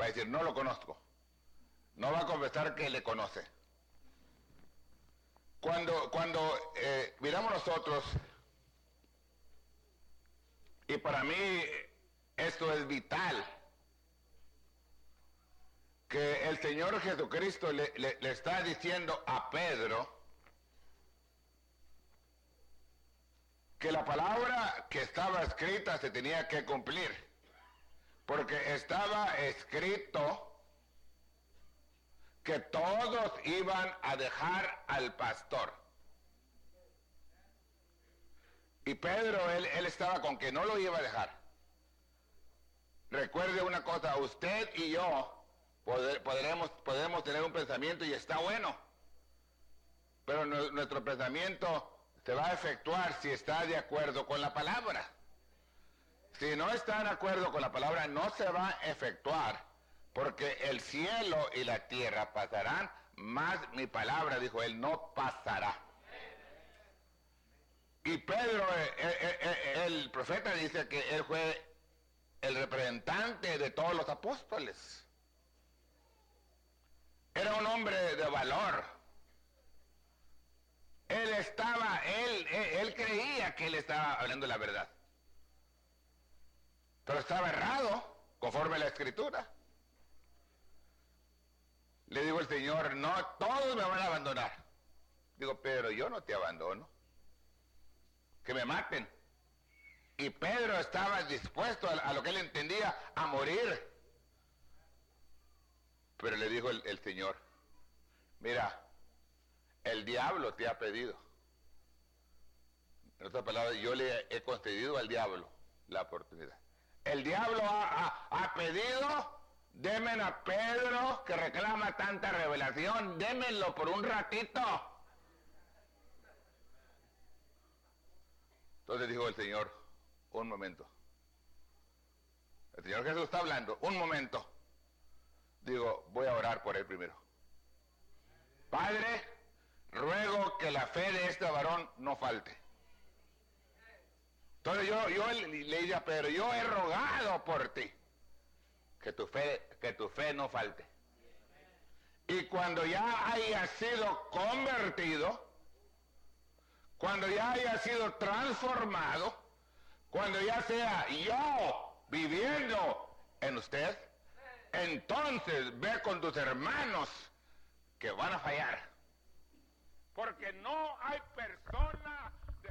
Va a decir, no lo conozco. No va a confesar que le conoce. Cuando miramos nosotros, y para mí esto es vital, que el Señor Jesucristo le está diciendo a Pedro que la palabra que estaba escrita se tenía que cumplir, porque estaba escrito que todos iban a dejar al pastor. Y Pedro, él estaba con que no lo iba a dejar. Recuerde una cosa, usted y yo podemos tener un pensamiento y está bueno, pero nuestro pensamiento se va a efectuar si está de acuerdo con la palabra. Si no está de acuerdo con la palabra, no se va a efectuar, porque el cielo y la tierra pasarán, mas mi palabra, dijo él, no pasará. Y Pedro, el profeta, dice que él fue el representante de todos los apóstoles. Era un hombre de valor. Él creía que él estaba hablando la verdad, pero estaba errado conforme a la Escritura. Le digo al Señor, no, todos me van a abandonar. Digo, pero yo no te abandono. Que me maten. Y Pedro estaba dispuesto a lo que él entendía, a morir. Pero le dijo el Señor, mira, el diablo te ha pedido. En otras palabras, yo le he concedido al diablo la oportunidad. El diablo ha pedido, denme a Pedro que reclama tanta revelación, démenlo por un ratito. Entonces dijo el Señor, un momento. El Señor Jesús está hablando, un momento. Digo, voy a orar por él primero. Padre, ruego que la fe de este varón no falte. Entonces yo le dije a Pedro, yo he rogado por ti que tu fe no falte. Y cuando ya haya sido convertido, cuando ya haya sido transformado, cuando ya sea yo viviendo en usted, entonces ve con tus hermanos que van a fallar. Porque no hay persona de...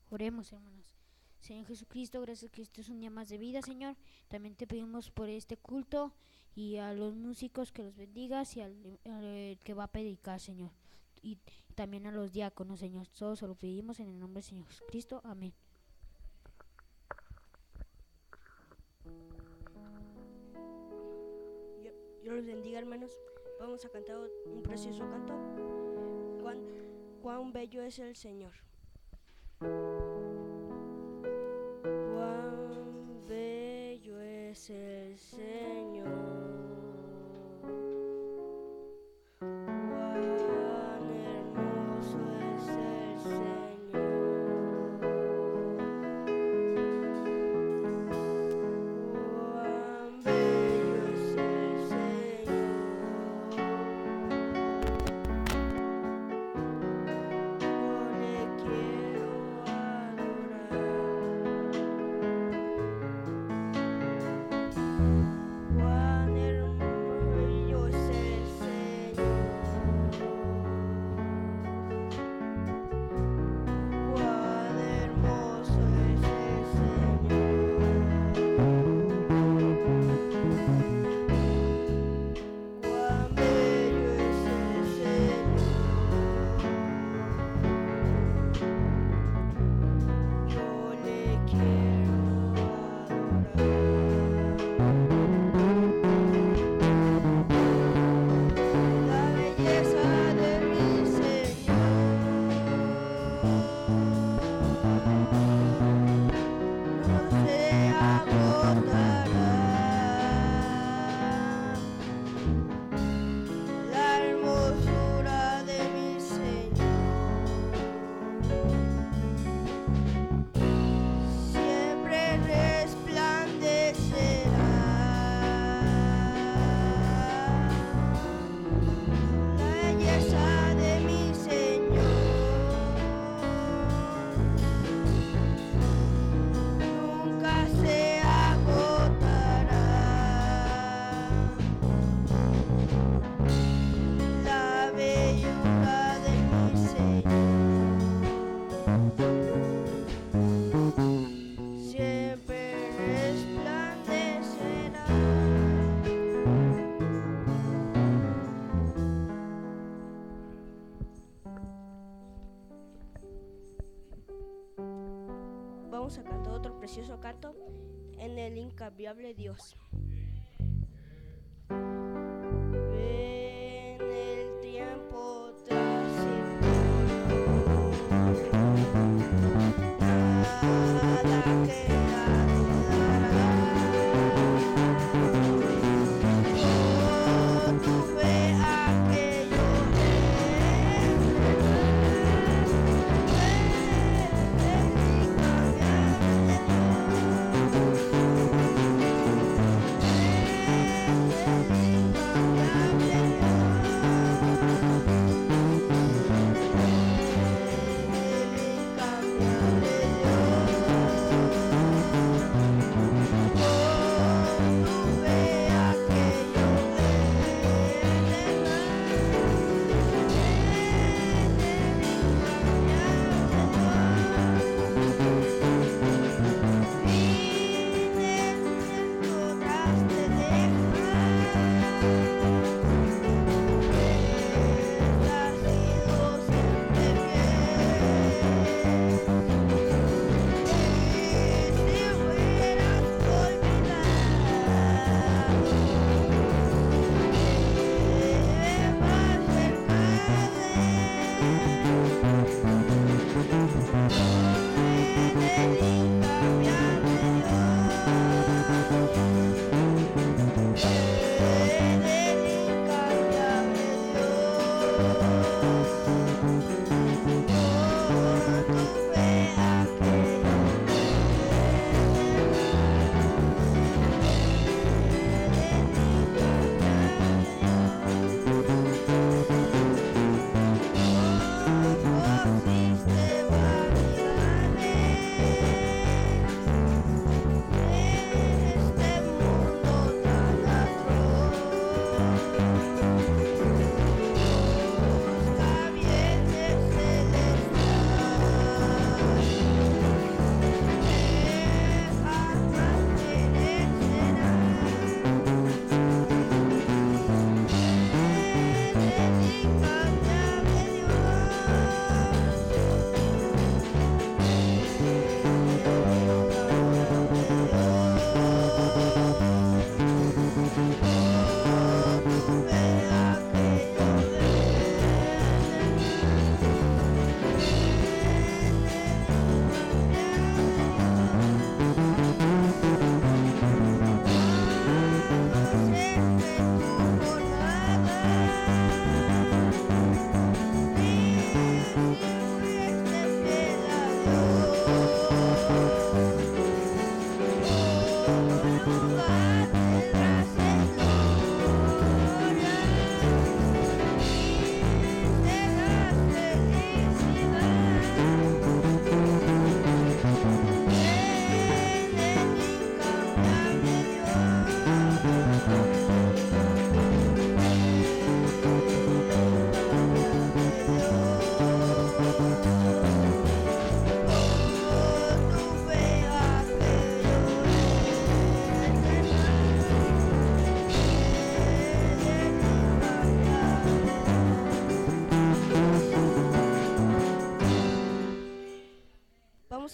Oremos, hermanos. Señor Jesucristo, gracias que este es un día más de vida, Señor. También te pedimos por este culto y a los músicos que los bendigas y al que va a predicar, Señor. Y también a los diáconos, Señor. Todos se lo pedimos en el nombre de Señor Jesucristo. Amén. Dios los bendiga, hermanos. Vamos a cantar un precioso canto. Cuán bello es el Señor. Cuán bello es el Señor. Cuán hermoso es el Señor. Cuán bello es el Señor. Yo le quiero vamos a cantar otro precioso canto en el incambiable Dios. Ven el tiempo nada queda dudará. Oh, tu fe aquello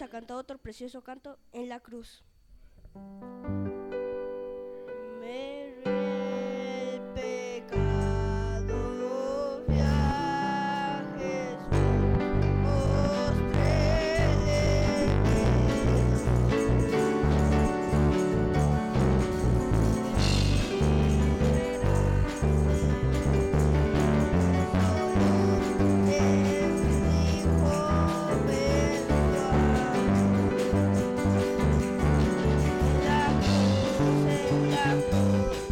a cantar otro precioso canto en la cruz. El pecado fui a Jesús, la cruz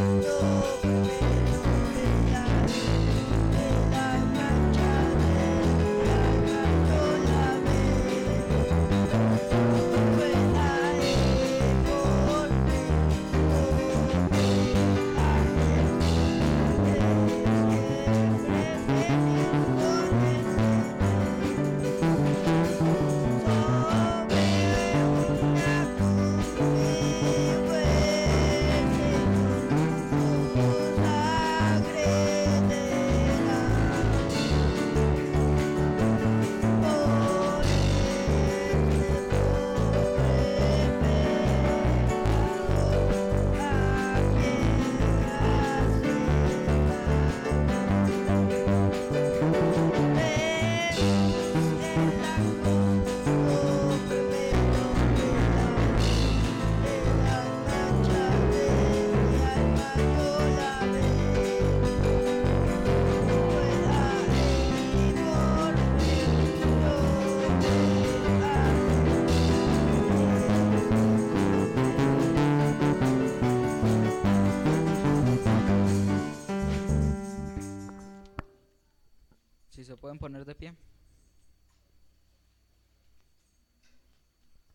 pueden poner de pie.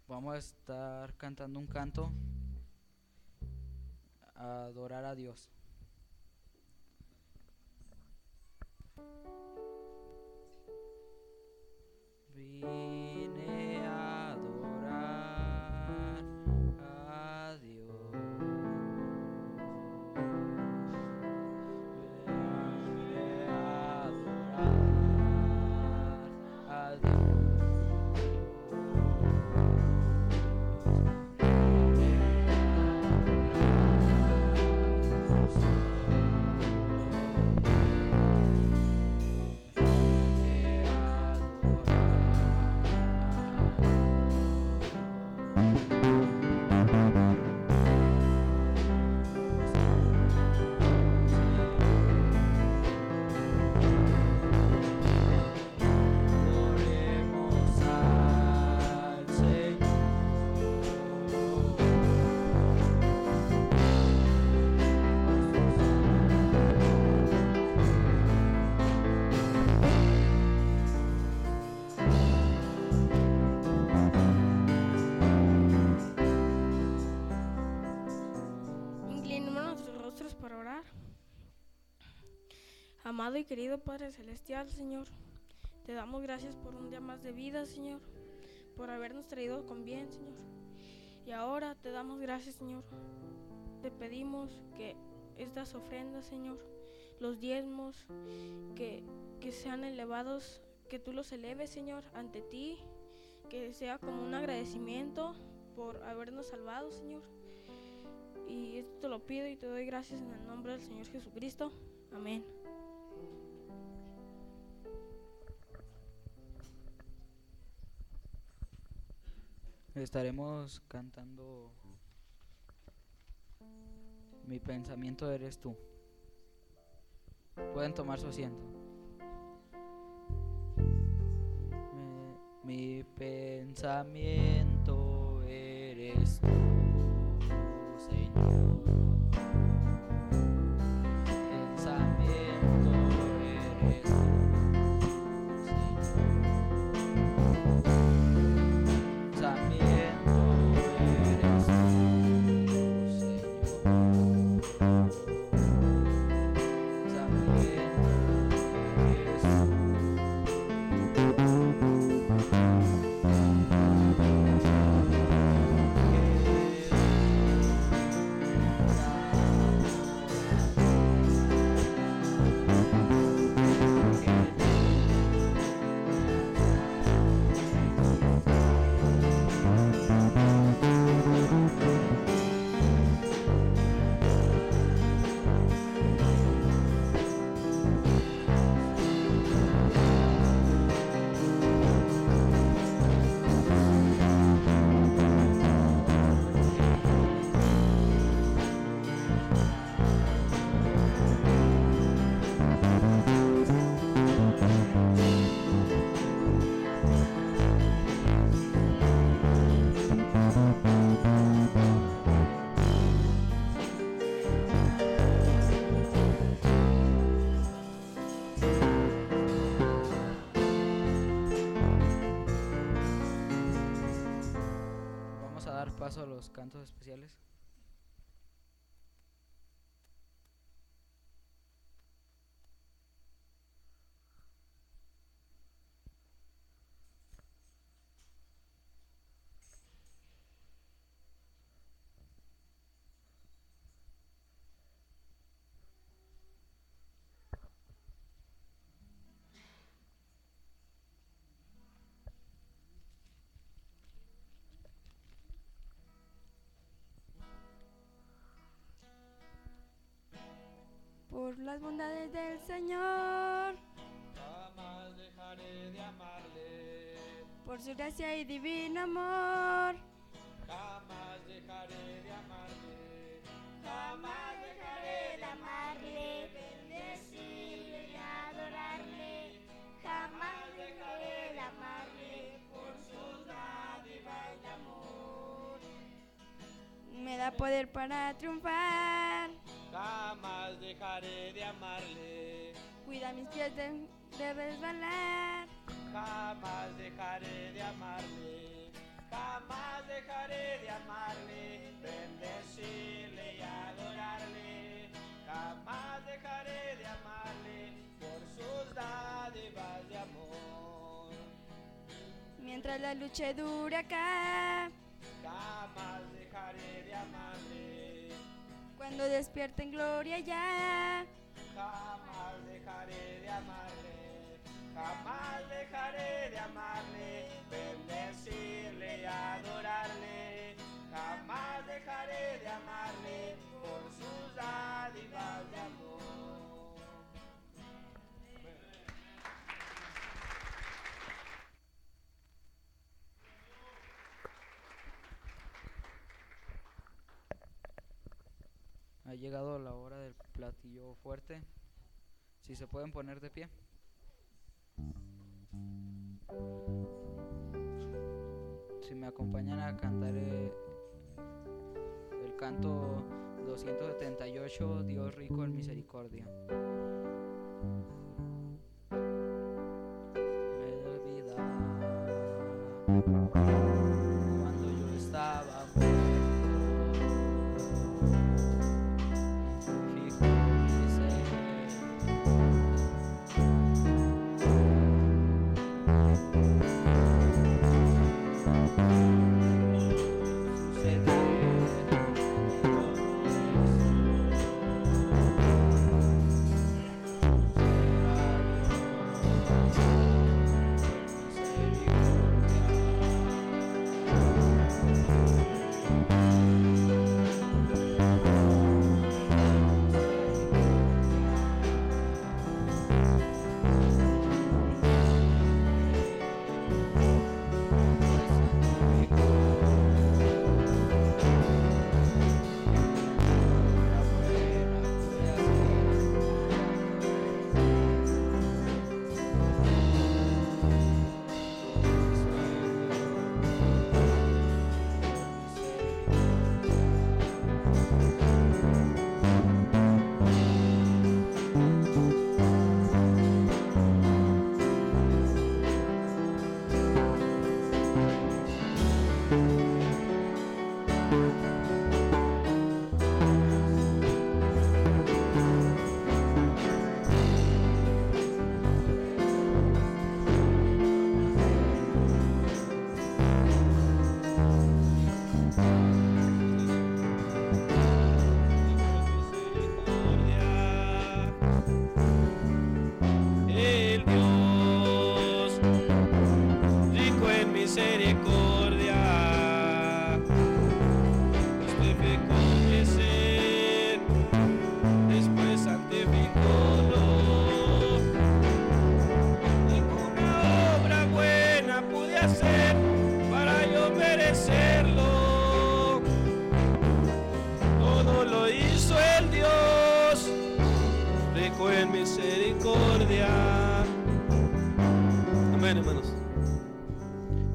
Vamos a estar cantando un canto a adorar a Dios. Vine a adorar a Dios. Vine a adorar a Dios. Adoremos al Señor. Inclinemos nuestros rostros para orar. Amado y querido Padre Celestial, Señor, te damos gracias por un día más de vida, Señor, por habernos traído con bien, Señor. Y ahora te damos gracias, Señor. Te pedimos que estas ofrendas, Señor, los diezmos, que sean elevados, que tú los eleves, Señor, ante ti, que sea como un agradecimiento por habernos salvado, Señor. Y esto te lo pido y te doy gracias en el nombre del Señor Jesucristo. Amén. Estaremos cantando Mi pensamiento eres tú. Pueden tomar su asiento. Mi pensamiento eres tú, Señor. Pensamiento eres tú, Señor. Pensamiento eres tú, paso a los cantos especiales. Por las bondades del Señor, Jamás dejaré de amarle, por su gracia y divino amor, jamás dejaré de amarle, jamás dejaré de amarle, bendecirle y adorarle, jamás dejaré de amarle, por sus dádivas de amor. Me da poder para triunfar, jamás dejaré de amarle, cuida mis pies debes valer. Jamás dejaré de amarle, jamás dejaré de amarle, bendecirle y adorarle. Jamás dejaré de amarle por sus dádivas de amor. Mientras la lucha dure acá, Jamás dejaré de amarle, cuando despierte en gloria ya. jamás dejaré de amarle, jamás dejaré de amarle, bendecirle y adorarle. Jamás dejaré de amarle por sus dádivas de amor. Ha llegado la hora del platillo fuerte. Si se pueden poner de pie. Si me acompañan a cantar el canto 278, Dios rico en misericordia. Me da vida cuando yo estaba muerto.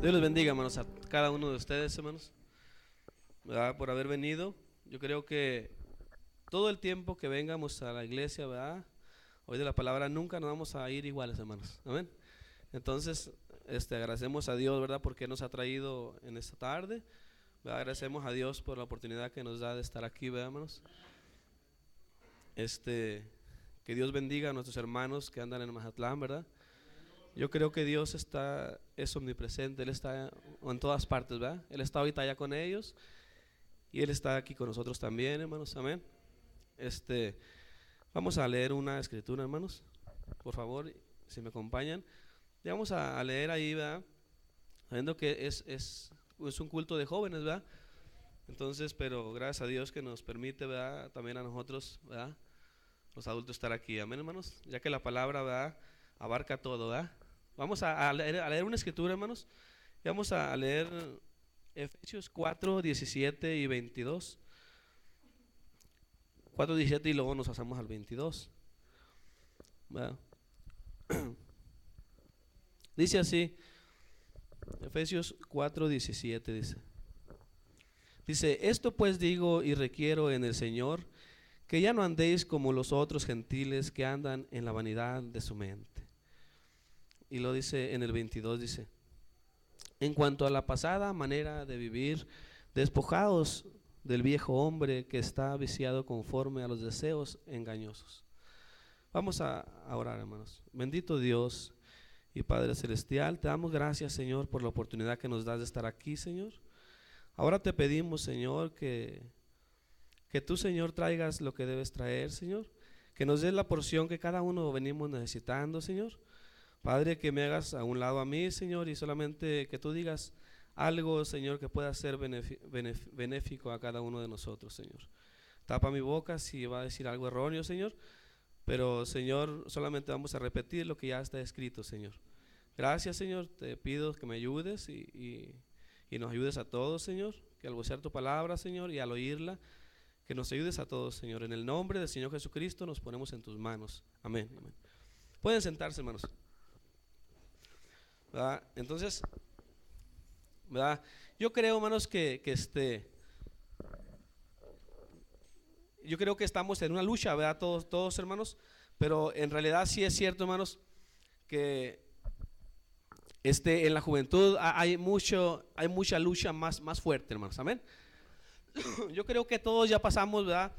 Dios les bendiga, hermanos, a cada uno de ustedes, hermanos, ¿verdad? Por haber venido. Yo creo que todo el tiempo que vengamos a la iglesia, ¿verdad? Hoy de la palabra nunca nos vamos a ir iguales, hermanos. Amén. Entonces, agradecemos a Dios, ¿verdad? Porque nos ha traído en esta tarde, ¿verdad? Agradecemos a Dios por la oportunidad que nos da de estar aquí, ¿verdad, hermanos? Que Dios bendiga a nuestros hermanos que andan en Mazatlán, ¿verdad? Yo creo que Dios es omnipresente, Él está en todas partes, ¿verdad? Él está ahorita allá con ellos y Él está aquí con nosotros también, hermanos, amén. Vamos a leer una escritura, hermanos, por favor, si me acompañan. Y vamos a leer ahí, ¿verdad? Sabiendo que es un culto de jóvenes, ¿verdad? Entonces, pero gracias a Dios que nos permite, ¿verdad? También a nosotros, ¿verdad? Los adultos estar aquí, amén, hermanos, ya que la palabra, ¿verdad? Abarca todo, ¿verdad? Vamos a leer una escritura, hermanos. Y vamos a leer Efesios 4, 17 y 22. 4, 17 y luego nos pasamos al 22. ¿Verdad? Dice así, Efesios 4, 17 dice, esto pues digo y requiero en el Señor, que ya no andéis como los otros gentiles que andan en la vanidad de su mente, y lo dice en el 22, dice: en cuanto a la pasada manera de vivir, despojaos del viejo hombre que está viciado conforme a los deseos engañosos. Vamos a orar, hermanos. Bendito Dios y Padre Celestial, te damos gracias, Señor, por la oportunidad que nos das de estar aquí, Señor. Ahora te pedimos, Señor, que tú, Señor, traigas lo que debes traer, Señor, que nos des la porción que cada uno venimos necesitando, Señor. Padre, que me hagas a un lado a mí, Señor, y solamente que tú digas algo, Señor, que pueda ser benéfico a cada uno de nosotros, Señor. Tapa mi boca si va a decir algo erróneo, Señor, pero, Señor, solamente vamos a repetir lo que ya está escrito, Señor. Gracias, Señor, te pido que me ayudes y nos ayudes a todos, Señor, que al vocear tu palabra, Señor, y al oírla, que nos ayudes a todos, Señor. En el nombre del Señor Jesucristo nos ponemos en tus manos. Amén. Amén. Pueden sentarse, hermanos. ¿Verdad? Entonces, ¿verdad? Yo creo, hermanos, yo creo que estamos en una lucha, ¿verdad? Todos, hermanos, pero en realidad sí es cierto, hermanos, que en la juventud hay mucha lucha más fuerte, hermanos. Amén. Yo creo que todos ya pasamos, ¿verdad?,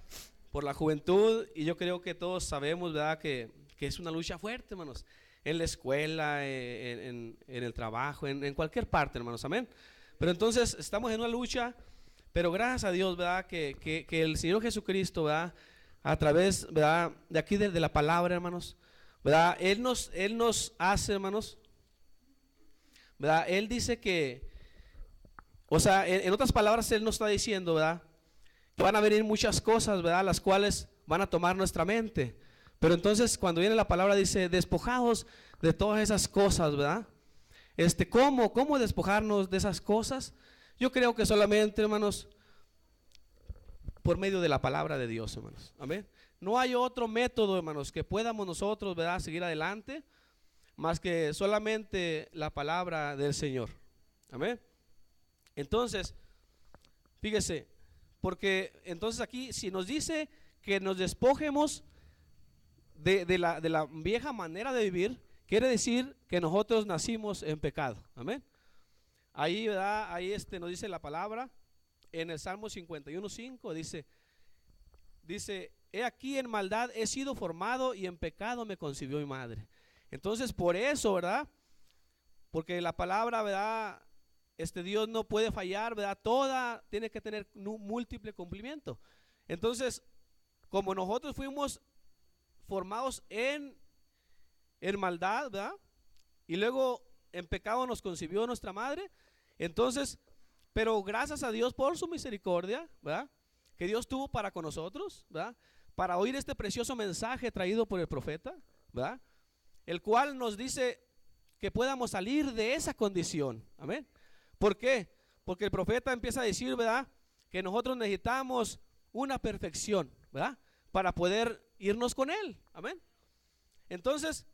por la juventud, y yo creo que todos sabemos, ¿verdad?, que es una lucha fuerte, hermanos, en la escuela, en el trabajo, en cualquier parte, hermanos. Amén. Pero entonces estamos en una lucha, pero gracias a Dios, ¿verdad?, que el Señor Jesucristo, ¿verdad?, a través, ¿verdad?, de aquí de la palabra, hermanos, ¿verdad?, Él nos hace, hermanos, ¿verdad? Él dice que, o sea, en otras palabras, Él nos está diciendo, ¿verdad?, que van a venir muchas cosas, ¿verdad?, las cuales van a tomar nuestra mente. Pero entonces cuando viene la palabra dice: despojados de todas esas cosas, ¿verdad? ¿Cómo despojarnos de esas cosas? Yo creo que solamente, hermanos, por medio de la palabra de Dios, hermanos. Amén. No hay otro método, hermanos, que podamos nosotros, ¿verdad?, seguir adelante, más que solamente la palabra del Señor. Amén. Entonces, fíjese, porque entonces aquí si nos dice que nos despojemos de la vieja manera de vivir, quiere decir que nosotros nacimos en pecado. Amén. Ahí, ¿verdad?, ahí nos dice la palabra en el Salmo 51:5, dice: he aquí en maldad he sido formado y en pecado me concibió mi madre. Entonces por eso, ¿verdad?, porque la palabra, ¿verdad?, Dios no puede fallar, ¿verdad?, toda tiene que tener múltiple cumplimiento. Entonces, como nosotros fuimos formados en maldad, ¿verdad?, y luego en pecado nos concibió nuestra madre, entonces, pero gracias a Dios por su misericordia, ¿verdad?, que Dios tuvo para con nosotros, ¿verdad?, para oír este precioso mensaje traído por el profeta, ¿verdad?, el cual nos dice que podamos salir de esa condición. Amén. ¿Por qué? Porque el profeta empieza a decir, ¿verdad?, que nosotros necesitamos una perfección, ¿verdad?, para poder irnos con Él. Amén. Entonces,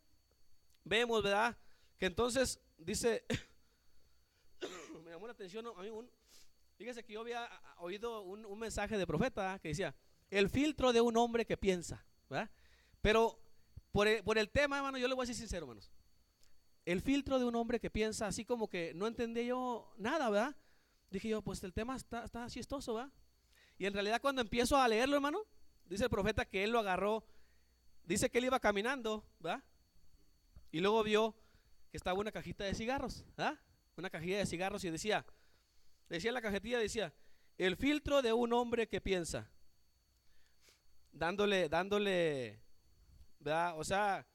vemos, ¿verdad?, que entonces dice, me llamó la atención a mí fíjese que yo había oído un mensaje de profeta, ¿verdad?, que decía: el filtro de un hombre que piensa, ¿verdad? Pero por el tema, hermano, yo le voy a decir sincero, hermanos, el filtro de un hombre que piensa, así como que no entendía yo nada, ¿verdad? Dije yo, pues el tema está chistoso, ¿verdad? Y en realidad cuando empiezo a leerlo, hermano, dice el profeta que él lo agarró, dice que él iba caminando, ¿verdad?, y luego vio que estaba una cajita de cigarros, ¿verdad?, una cajilla de cigarros, y decía en la cajetilla, decía: el filtro de un hombre que piensa, dándole, ¿verdad?, o sea,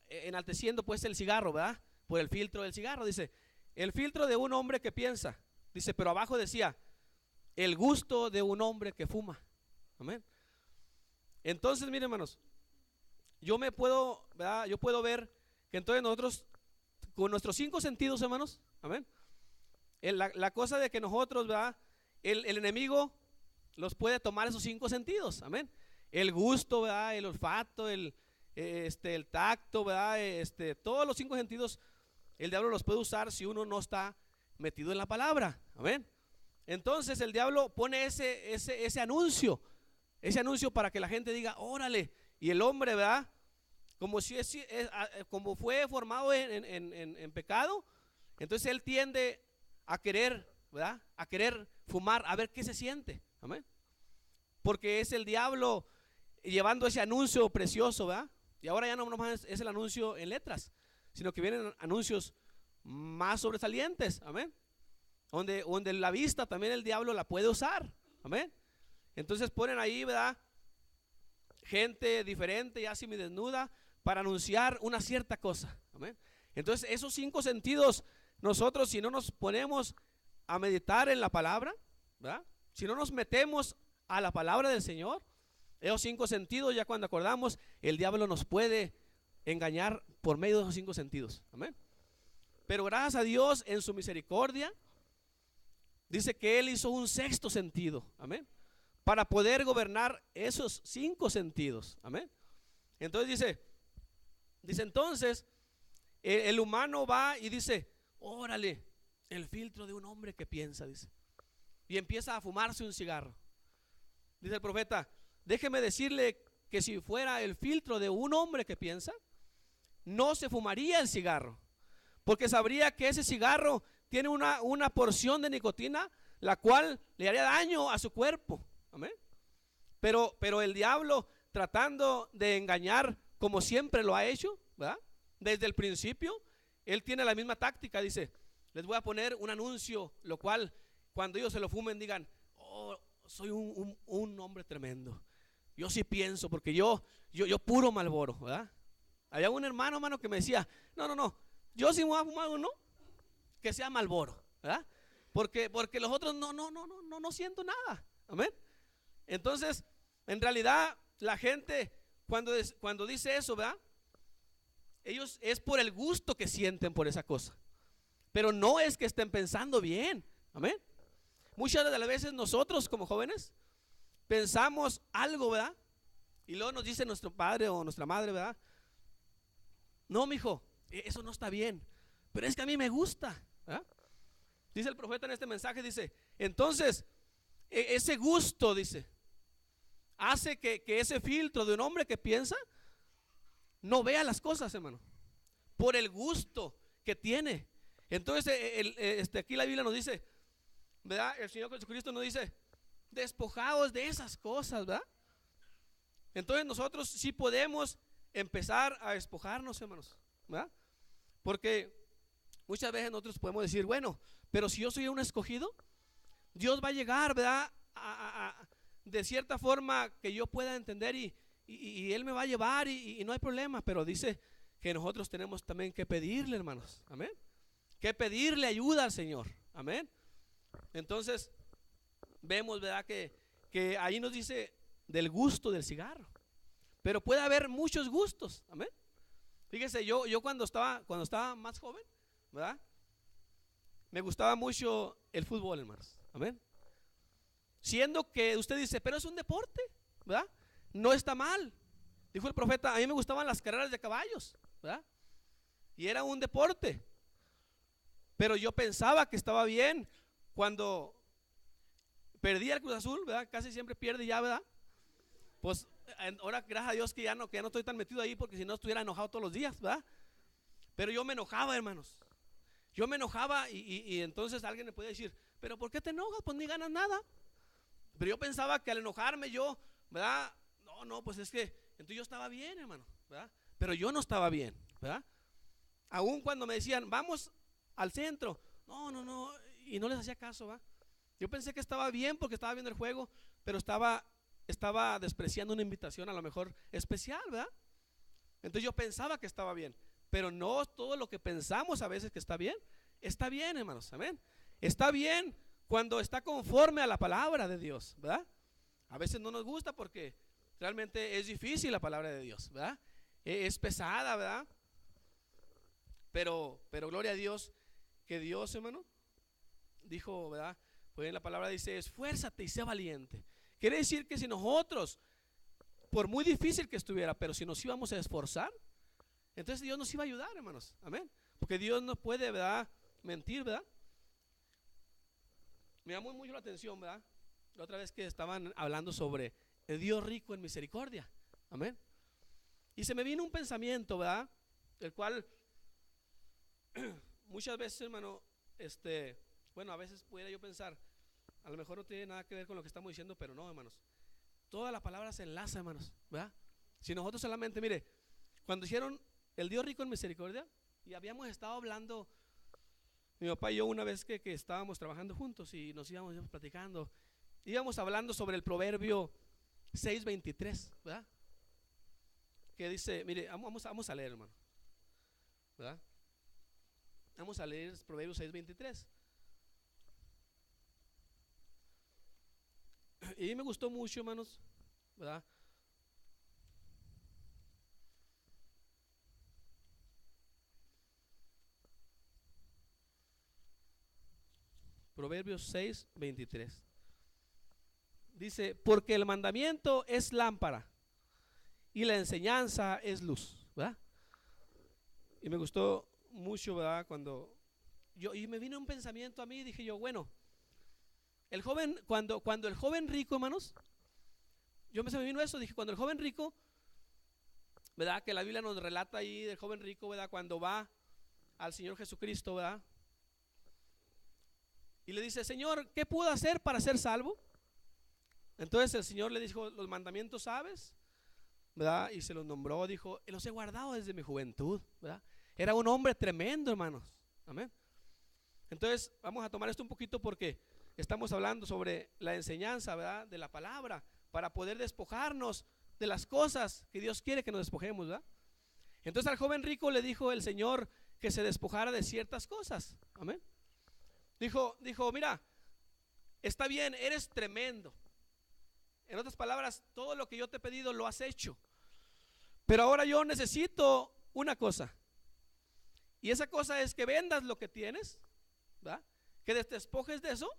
enalteciendo pues el cigarro, ¿verdad?, por el filtro del cigarro. Dice: el filtro de un hombre que piensa, dice, pero abajo decía: el gusto de un hombre que fuma. Amén. Entonces, miren, hermanos, yo puedo ver que entonces nosotros, con nuestros 5 sentidos, hermanos, amén, la cosa de que nosotros, ¿verdad?, el enemigo los puede tomar esos 5 sentidos, amén, el gusto, ¿verdad?, el olfato, el tacto, ¿verdad?, todos los 5 sentidos el diablo los puede usar si uno no está metido en la palabra. Amén. Entonces el diablo pone ese anuncio para que la gente diga: órale. Y el hombre, ¿verdad?, como si como fue formado en pecado, entonces él tiende a querer, ¿verdad? A querer fumar, a ver qué se siente. Amén. Porque es el diablo llevando ese anuncio precioso, ¿verdad? Y ahora ya no nomás es el anuncio en letras, sino que vienen anuncios más sobresalientes. Amén. Donde la vista también el diablo la puede usar. Amén. Entonces ponen ahí, ¿verdad? Gente diferente, ya semidesnuda, para anunciar una cierta cosa. Amén. Entonces esos 5 sentidos, nosotros si no nos ponemos a meditar en la palabra, ¿verdad? Si no nos metemos a la palabra del Señor, esos 5 sentidos, ya cuando acordamos, el diablo nos puede engañar por medio de esos 5 sentidos. Amén. Pero gracias a Dios en su misericordia, dice que Él hizo un 6º sentido. Amén. Para poder gobernar esos 5 sentidos. Amén. Entonces dice entonces, el humano va y dice, órale, el filtro de un hombre que piensa, dice. Y empieza a fumarse un cigarro. Dice el profeta, déjeme decirle que si fuera el filtro de un hombre que piensa, no se fumaría el cigarro, porque sabría que ese cigarro tiene una porción de nicotina, la cual le haría daño a su cuerpo. Amén. Pero el diablo, tratando de engañar como siempre lo ha hecho, ¿verdad? Desde el principio, él tiene la misma táctica. Dice, les voy a poner un anuncio, lo cual cuando ellos se lo fumen digan, oh, soy un hombre tremendo. Yo sí pienso, porque yo puro Marlboro, ¿verdad? Había un hermano que me decía, no, yo sí me voy a fumar uno que sea Marlboro, ¿verdad? Porque los otros no siento nada. Amén. Entonces, en realidad, la gente cuando dice eso, ¿verdad? Ellos es por el gusto que sienten por esa cosa, pero no es que estén pensando bien. Amén. Muchas de las veces nosotros como jóvenes pensamos algo, ¿verdad? Y luego nos dice nuestro padre o nuestra madre, ¿verdad? No, mijo, eso no está bien, pero es que a mí me gusta, ¿verdad? Dice el profeta en este mensaje, dice, entonces, ese gusto, dice, hace que ese filtro de un hombre que piensa no vea las cosas, hermano, por el gusto que tiene. Entonces, aquí la Biblia nos dice, ¿verdad? El Señor Jesucristo nos dice, despojaos de esas cosas, ¿verdad? Entonces nosotros sí podemos empezar a despojarnos, hermanos, ¿verdad? Porque muchas veces nosotros podemos decir, bueno, pero si yo soy un escogido, Dios va a llegar, ¿verdad? De cierta forma que yo pueda entender y Él me va a llevar y no hay problema. Pero dice que nosotros tenemos también que pedirle, hermanos, amén, que pedirle ayuda al Señor, amén. Entonces vemos, ¿verdad? Que ahí nos dice del gusto del cigarro, pero puede haber muchos gustos, amén. Fíjese, yo cuando estaba más joven, ¿verdad? Me gustaba mucho el fútbol, hermanos, amén. Siendo que usted dice, pero es un deporte, ¿verdad? No está mal. Dijo el profeta, a mí me gustaban las carreras de caballos, ¿verdad? Y era un deporte. Pero yo pensaba que estaba bien cuando perdía el Cruz Azul, ¿verdad? Casi siempre pierde ya, ¿verdad? Pues ahora gracias a Dios que ya no estoy tan metido ahí, porque si no estuviera enojado todos los días, ¿verdad? Pero yo me enojaba, hermanos. Yo me enojaba y entonces alguien me puede decir, pero ¿por qué te enojas? Pues ni ganas nada. Pero yo pensaba que al enojarme yo, ¿verdad? No, pues es que entonces yo estaba bien, hermano, ¿verdad? Pero yo no estaba bien, ¿verdad? Aún cuando me decían, vamos al centro, no, y no les hacía caso, ¿verdad? Yo pensé que estaba bien porque estaba viendo el juego, pero estaba despreciando una invitación a lo mejor especial, ¿verdad? Entonces yo pensaba que estaba bien, pero no todo lo que pensamos a veces que está bien, hermanos, amén. Está bien cuando está conforme a la palabra de Dios, ¿verdad? A veces no nos gusta porque realmente es difícil la palabra de Dios, ¿verdad? Es pesada, ¿verdad? Pero gloria a Dios que Dios, hermano, dijo, ¿verdad? Pues en la palabra dice, esfuérzate y sé valiente. Quiere decir que si nosotros, por muy difícil que estuviera, pero si nos íbamos a esforzar, entonces Dios nos iba a ayudar, hermanos, amén. Porque Dios no puede, ¿verdad?, mentir, ¿verdad? Me llamó mucho la atención, ¿verdad? La otra vez que estaban hablando sobre el Dios rico en misericordia, amén. Y se me vino un pensamiento, ¿verdad? El cual muchas veces, hermano, bueno, a veces pudiera yo pensar, a lo mejor no tiene nada que ver con lo que estamos diciendo, pero no, hermanos. Toda la palabra se enlaza, hermanos, ¿verdad? Si nosotros solamente, mire, cuando hicieron el Dios rico en misericordia, y habíamos estado hablando, mi papá y yo, una vez que estábamos trabajando juntos y nos íbamos platicando, íbamos hablando sobre el proverbio 6:23, ¿verdad? Que dice, mire, vamos a leer, hermano, ¿verdad? Vamos a leer el proverbio 6:23. Y me gustó mucho, hermanos, ¿verdad? Proverbios 6:23. Dice, porque el mandamiento es lámpara y la enseñanza es luz, ¿verdad? Y me gustó mucho, ¿verdad? Y me vino un pensamiento a mí, dije yo, bueno, el joven, cuando el joven rico, hermanos, se me vino eso, dije, cuando el joven rico, ¿verdad? Que la Biblia nos relata ahí del joven rico, ¿verdad? Cuando va al Señor Jesucristo, ¿verdad? Y le dice, Señor, ¿qué puedo hacer para ser salvo? Entonces el Señor le dijo, los mandamientos sabes, ¿verdad? Y se los nombró, dijo, los he guardado desde mi juventud, ¿verdad? Era un hombre tremendo, hermanos, amén. Entonces vamos a tomar esto un poquito porque estamos hablando sobre la enseñanza, ¿verdad? De la palabra, para poder despojarnos de las cosas que Dios quiere que nos despojemos, ¿verdad? Entonces al joven rico le dijo el Señor que se despojara de ciertas cosas, amén. Dijo, mira, está bien, eres tremendo. En otras palabras, todo lo que yo te he pedido lo has hecho. Pero ahora yo necesito una cosa. Y esa cosa es que vendas lo que tienes, ¿verdad? Que te despojes de eso,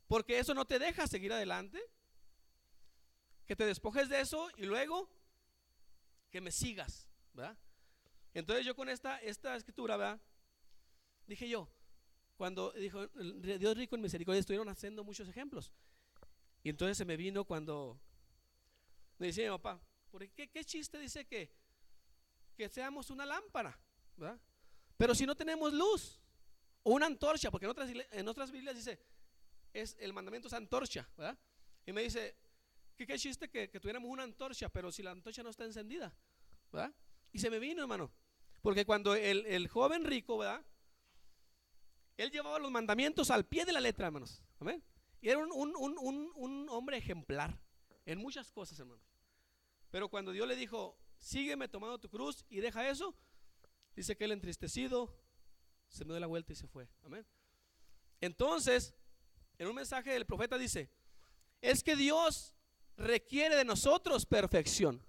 porque eso no te deja seguir adelante. Que te despojes de eso y luego que me sigas, ¿verdad? Entonces yo con esta escritura, ¿verdad? Dije yo, cuando dijo Dios rico en misericordia, estuvieron haciendo muchos ejemplos. Y entonces se me vino cuando me decía mi papá, ¿qué chiste dice que seamos una lámpara, ¿verdad? Pero si no tenemos luz o una antorcha, porque en otras Biblias dice, el mandamiento es antorcha, ¿verdad? Y me dice, ¿qué chiste que tuviéramos una antorcha, pero si la antorcha no está encendida, ¿verdad? Y se me vino, hermano, porque cuando el joven rico, ¿verdad? Él llevaba los mandamientos al pie de la letra, hermanos, amén. Y era un hombre ejemplar en muchas cosas, hermanos. Pero cuando Dios le dijo, sígueme tomando tu cruz y deja eso, dice que él entristecido se me dio la vuelta y se fue, amén. Entonces, en un mensaje del profeta dice, es que Dios requiere de nosotros perfección.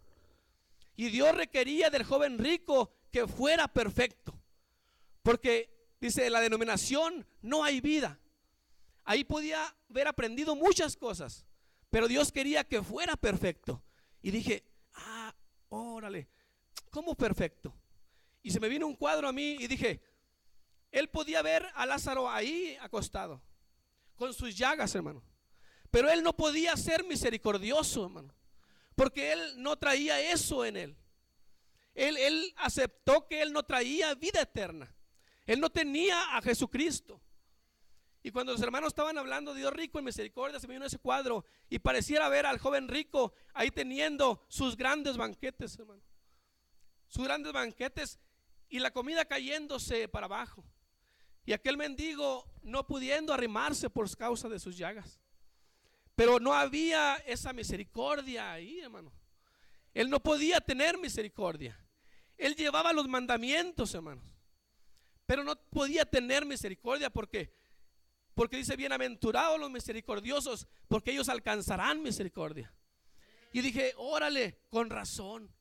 Y Dios requería del joven rico que fuera perfecto. Porque dice, la denominación no hay vida. Ahí podía haber aprendido muchas cosas, pero Dios quería que fuera perfecto. Y dije, órale, ¿cómo perfecto? Y se me vino un cuadro a mí y dije, él podía ver a Lázaro ahí acostado, con sus llagas, hermano. Pero él no podía ser misericordioso, hermano, porque él no traía eso en él. Él aceptó que él no traía vida eterna. Él no tenía a Jesucristo. Y cuando los hermanos estaban hablando de Dios rico en misericordia, se me vino ese cuadro y pareciera ver al joven rico ahí teniendo sus grandes banquetes, hermano. Sus grandes banquetes y la comida cayéndose para abajo. Y aquel mendigo no pudiendo arrimarse por causa de sus llagas. Pero no había esa misericordia ahí, hermano. Él no podía tener misericordia. Él llevaba los mandamientos, hermanos, pero no podía tener misericordia porque dice, bienaventurados los misericordiosos, porque ellos alcanzarán misericordia. Y dije, órale, con razón.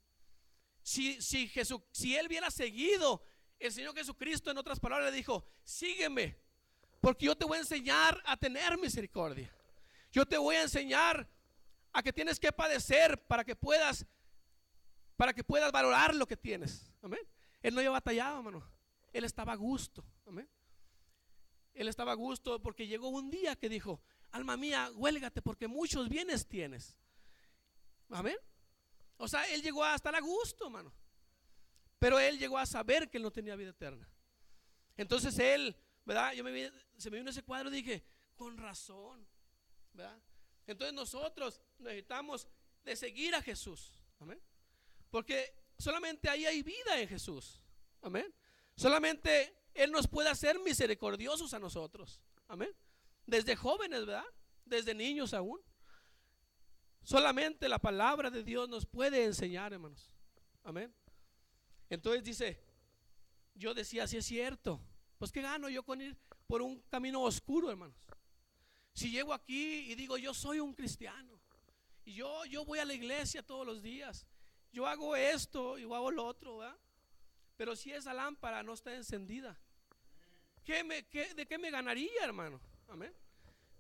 Si él hubiera seguido, el Señor Jesucristo, en otras palabras, le dijo, sígueme, porque yo te voy a enseñar a tener misericordia. Yo te voy a enseñar a que tienes que padecer para que puedas valorar lo que tienes. Amén. Él no había batallado, hermano. Él estaba a gusto. Amén. Él estaba a gusto porque llegó un día que dijo, alma mía, huélgate porque muchos bienes tienes. Amén. O sea, él llegó a estar a gusto, hermano. Pero él llegó a saber que él no tenía vida eterna. Entonces él, ¿verdad? Se me vino ese cuadro y dije, con razón, ¿verdad? Entonces nosotros necesitamos de seguir a Jesús. Amén. Porque solamente ahí hay vida en Jesús. Amén. Solamente Él nos puede hacer misericordiosos a nosotros. Amén. Desde jóvenes, ¿verdad? Desde niños aún. Solamente la palabra de Dios nos puede enseñar, hermanos. Amén. Entonces dice, yo decía, si es cierto, pues qué gano yo con ir por un camino oscuro, hermanos. Si llego aquí y digo, yo soy un cristiano y yo voy a la iglesia todos los días, yo hago esto y hago lo otro, ¿verdad? Pero si esa lámpara no está encendida, ¿de qué me ganaría, hermano? Amén.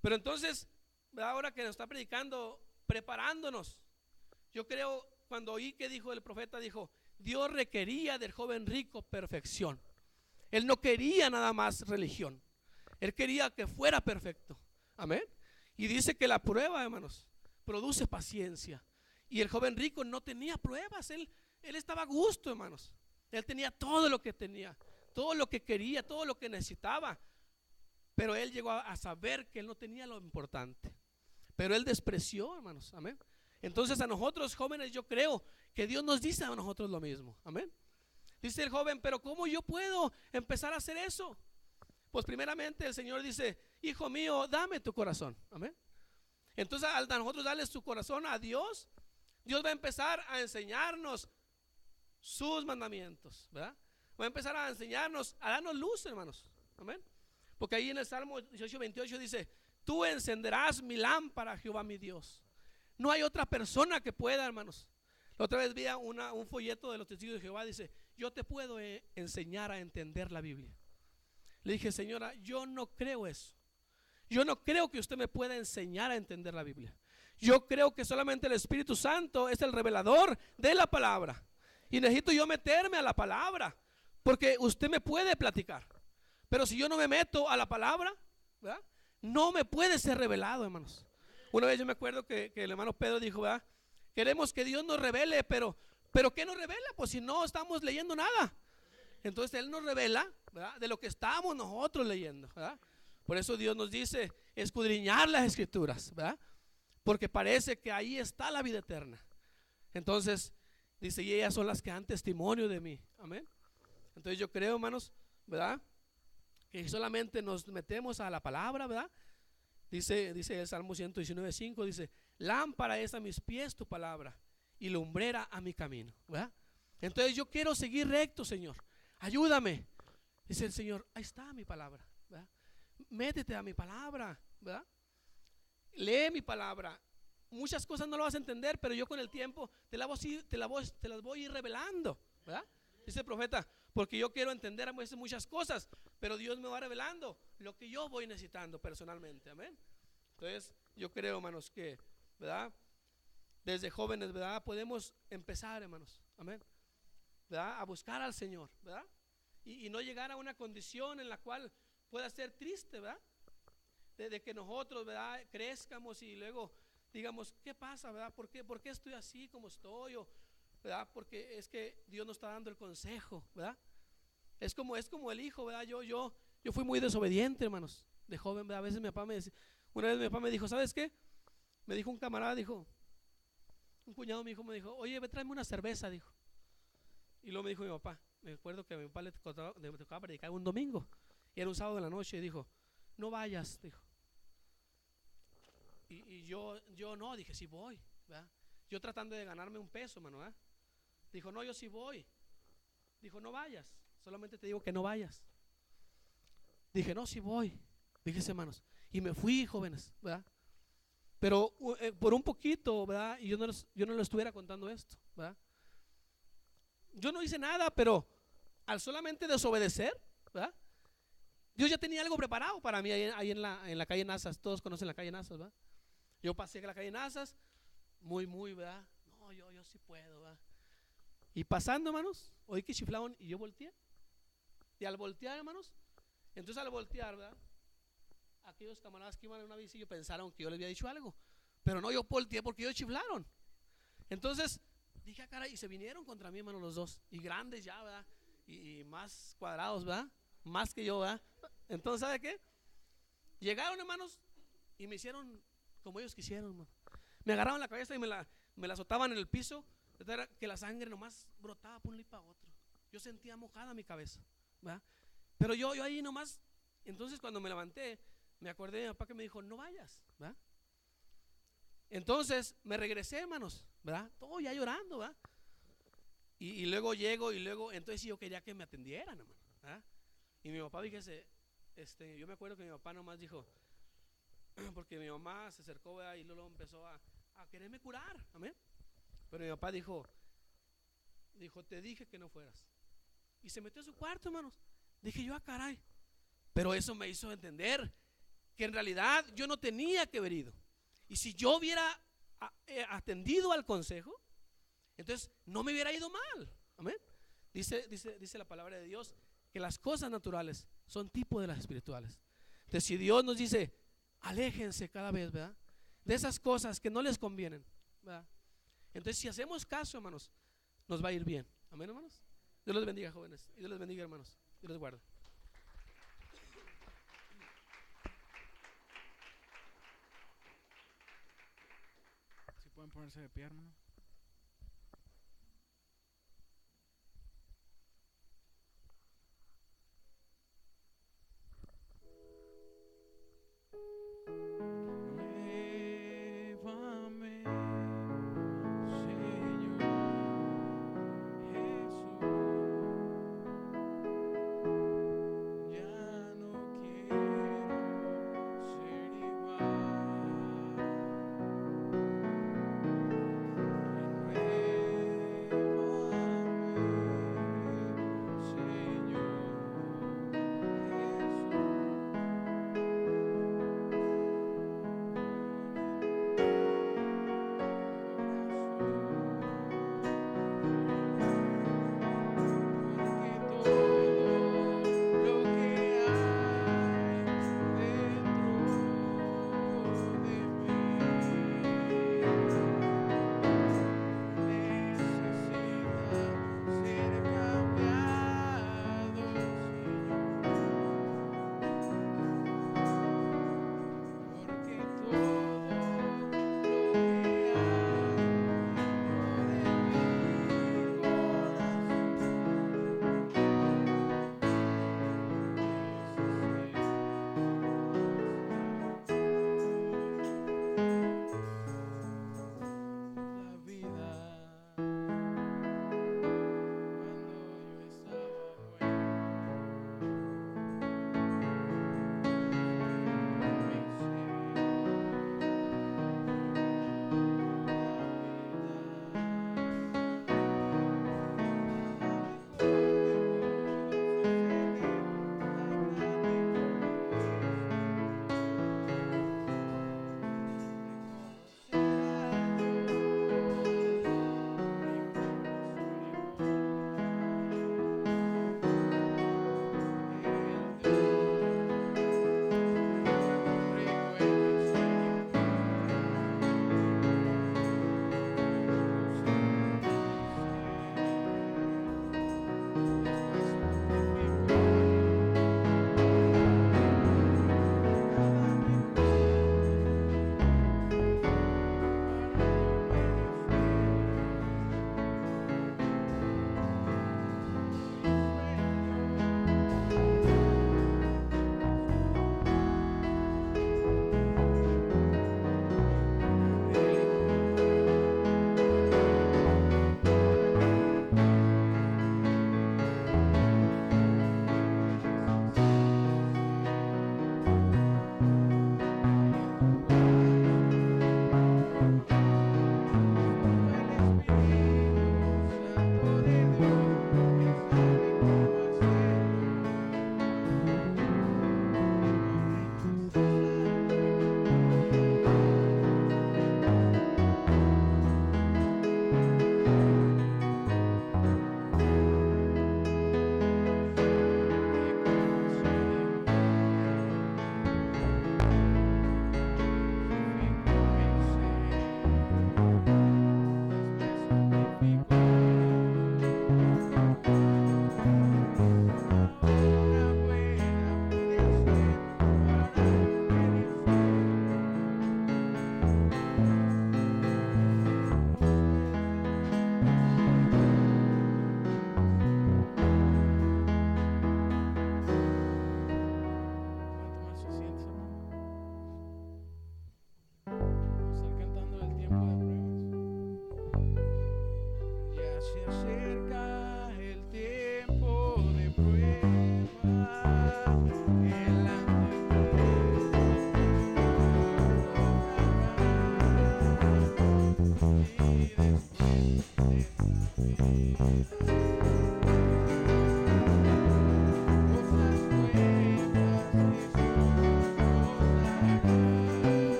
Pero entonces, ahora que nos está predicando, preparándonos, yo creo, cuando oí que dijo el profeta, dijo, Dios requería del joven rico perfección. Él no quería nada más religión, él quería que fuera perfecto. Amén. Y dice que la prueba, hermanos, produce paciencia. Y el joven rico no tenía pruebas, él estaba a gusto, hermanos. Él tenía todo lo que tenía, todo lo que quería, todo lo que necesitaba. Pero él llegó a saber que él no tenía lo importante. Pero él despreció, hermanos. Amén. Entonces a nosotros jóvenes, yo creo que Dios nos dice a nosotros lo mismo. Amén. Dice el joven, pero ¿cómo yo puedo empezar a hacer eso? Pues primeramente el Señor dice, hijo mío, dame tu corazón. Amén. Entonces al nosotros darle su corazón a Dios, Dios va a empezar a enseñarnos sus mandamientos, ¿verdad? Va a empezar a enseñarnos, a darnos luz, hermanos. Amén. Porque ahí en el Salmo 18:28 dice, tú encenderás mi lámpara, Jehová mi Dios. No hay otra persona que pueda, hermanos. La otra vez vi un folleto de los testigos de Jehová, dice, yo te puedo enseñar a entender la Biblia. Le dije, señora, yo no creo eso. Yo no creo que usted me pueda enseñar a entender la Biblia. Yo creo que solamente el Espíritu Santo es el revelador de la palabra. Y necesito yo meterme a la palabra, porque usted me puede platicar. Pero si yo no me meto a la palabra, ¿verdad? No me puede ser revelado, hermanos. Una vez yo me acuerdo que el hermano Pedro dijo, ¿verdad? Queremos que Dios nos revele, pero ¿qué nos revela? Pues si no estamos leyendo nada. Entonces Él nos revela, ¿verdad? De lo que estamos nosotros leyendo, ¿verdad? Por eso Dios nos dice escudriñar las escrituras, ¿verdad? Porque parece que ahí está la vida eterna. Entonces dice, y ellas son las que dan testimonio de mí. Amén. Entonces yo creo, hermanos, ¿verdad? Que solamente nos metemos a la palabra, ¿verdad? Dice el Salmo 119:5, dice, lámpara es a mis pies tu palabra y lumbrera a mi camino, ¿verdad? Entonces yo quiero seguir recto, Señor, ayúdame. Dice el Señor, ahí está mi palabra, ¿verdad? Métete a mi palabra, ¿verdad? Lee mi palabra. Muchas cosas no lo vas a entender, pero yo con el tiempo te las voy a ir revelando, ¿verdad? Dice el profeta, porque yo quiero entender a veces muchas cosas, pero Dios me va revelando lo que yo voy necesitando personalmente. Amén. Entonces yo creo, hermanos, que, ¿verdad? Desde jóvenes, ¿verdad? Podemos empezar, hermanos, amén, ¿verdad? A buscar al Señor, ¿verdad? Y no llegar a una condición en la cual pueda ser triste, ¿verdad? De que nosotros, ¿verdad? Crezcamos y luego digamos, ¿qué pasa, verdad? ¿Por qué estoy así como estoy? ¿Verdad? Porque es que Dios nos está dando el consejo, ¿verdad? Es como el hijo, ¿verdad? Yo fui muy desobediente, hermanos, de joven, ¿verdad? A veces mi papá me decía, una vez mi papá me dijo, ¿sabes qué? Me dijo un camarada, un cuñado me dijo, oye, ve, tráeme una cerveza, dijo. Y luego me dijo mi papá, me acuerdo que a mi papá le tocaba predicar un domingo, y era un sábado de la noche, y dijo, no vayas, dijo. Y yo no, dije, sí voy, ¿verdad? Yo tratando de ganarme un peso, hermano, ¿verdad? Dijo, no, yo sí voy. Dijo, no vayas, solamente te digo que no vayas. Dije, no, sí voy. Fíjense, hermanos, y me fui, jóvenes, ¿verdad? Pero por un poquito, ¿verdad? Y yo no les estuviera contando esto, ¿verdad? Yo no hice nada, pero al solamente desobedecer, ¿verdad? Dios ya tenía algo preparado para mí ahí en la calle Nazas. Todos conocen la calle Nazas, ¿verdad? Yo pasé a la calle Nazas, muy, ¿verdad? No, yo sí puedo, ¿verdad? Y pasando, hermanos, oí que chiflaban y yo volteé. Y al voltear, hermanos, entonces al voltear, ¿verdad? Aquellos camaradas que iban en una bici pensaron que yo les había dicho algo, pero no, yo volteé porque ellos chiflaron. Entonces dije, caray, y se vinieron contra mí, hermano, los dos, y grandes ya, ¿verdad? Y más cuadrados, ¿verdad? Más que yo, ¿verdad? Entonces, ¿sabe qué? Llegaron, hermanos, y me hicieron como ellos quisieron, hermano. Me agarraban la cabeza y me la azotaban en el piso, era que la sangre nomás brotaba por un lado y para otro. Yo sentía mojada mi cabeza, ¿verdad? Pero yo ahí nomás, entonces cuando me levanté, me acordé de mi papá que me dijo, no vayas, ¿verdad? Entonces me regresé, hermanos, ¿verdad? Todo ya llorando, ¿verdad? Y luego llego y luego, entonces yo quería que me atendieran, hermano, ¿verdad? Y mi papá, fíjese, yo me acuerdo que mi papá nomás dijo, porque mi mamá se acercó, ¿verdad? Y luego empezó a quererme curar, amén. Pero mi papá dijo, te dije que no fueras. Y se metió a su cuarto, hermanos. Dije yo, caray. Pero eso me hizo entender que en realidad yo no tenía que haber ido. Y si yo hubiera atendido al consejo, entonces no me hubiera ido mal, amén. Dice la palabra de Dios que las cosas naturales son tipo de las espirituales. Entonces si Dios nos dice, aléjense cada vez, ¿verdad?, de esas cosas que no les convienen, ¿verdad? Entonces si hacemos caso, hermanos, nos va a ir bien, amén, hermanos. Dios los bendiga, jóvenes, y Dios les bendiga, hermanos, Dios los guarde. Si pueden ponerse de pie, hermano.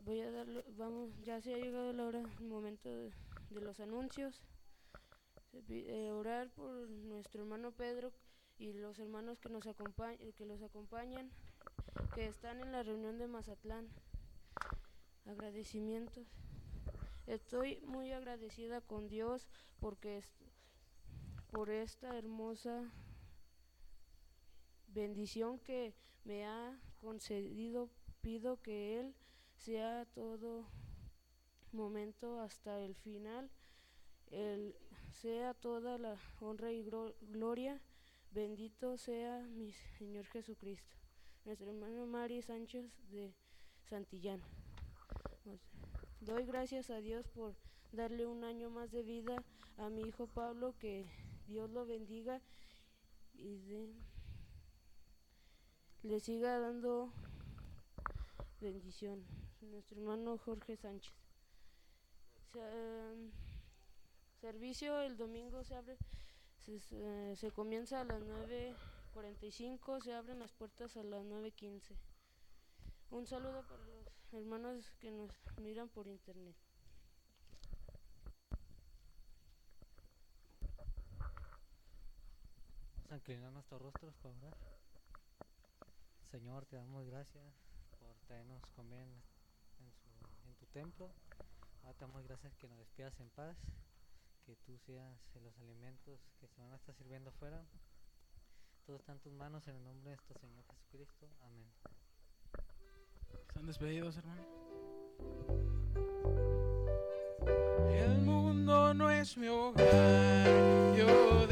Voy a darle, vamos, ya se ha llegado la hora, el momento de los anuncios. Orar por nuestro hermano Pedro y los hermanos que los acompañan, que están en la reunión de Mazatlán. Agradecimientos. Estoy muy agradecida con Dios porque por esta hermosa bendición que me ha concedido. Pido que Él sea todo momento hasta el final. Sea toda la honra y gloria. Bendito sea mi Señor Jesucristo. Nuestra hermana Mari Sánchez de Santillán. Doy gracias a Dios por darle un año más de vida a mi hijo Pablo, que Dios lo bendiga y le siga dando bendición. Nuestro hermano Jorge Sánchez. Servicio el domingo se comienza a las 9:45, se abren las puertas a las 9:15. Un saludo para los hermanos que nos miran por internet. Vamos a inclinar nuestros rostros para orar. Señor, te damos gracias por tenernos con bien en tu templo. Ahora te damos gracias que nos despidas en paz, que tú seas los alimentos que se van a estar sirviendo afuera. Todo está en tus manos, en el nombre de nuestro Señor Jesucristo. Amén. ¿Están despedidos, hermano? El mundo no es mi hogar, yo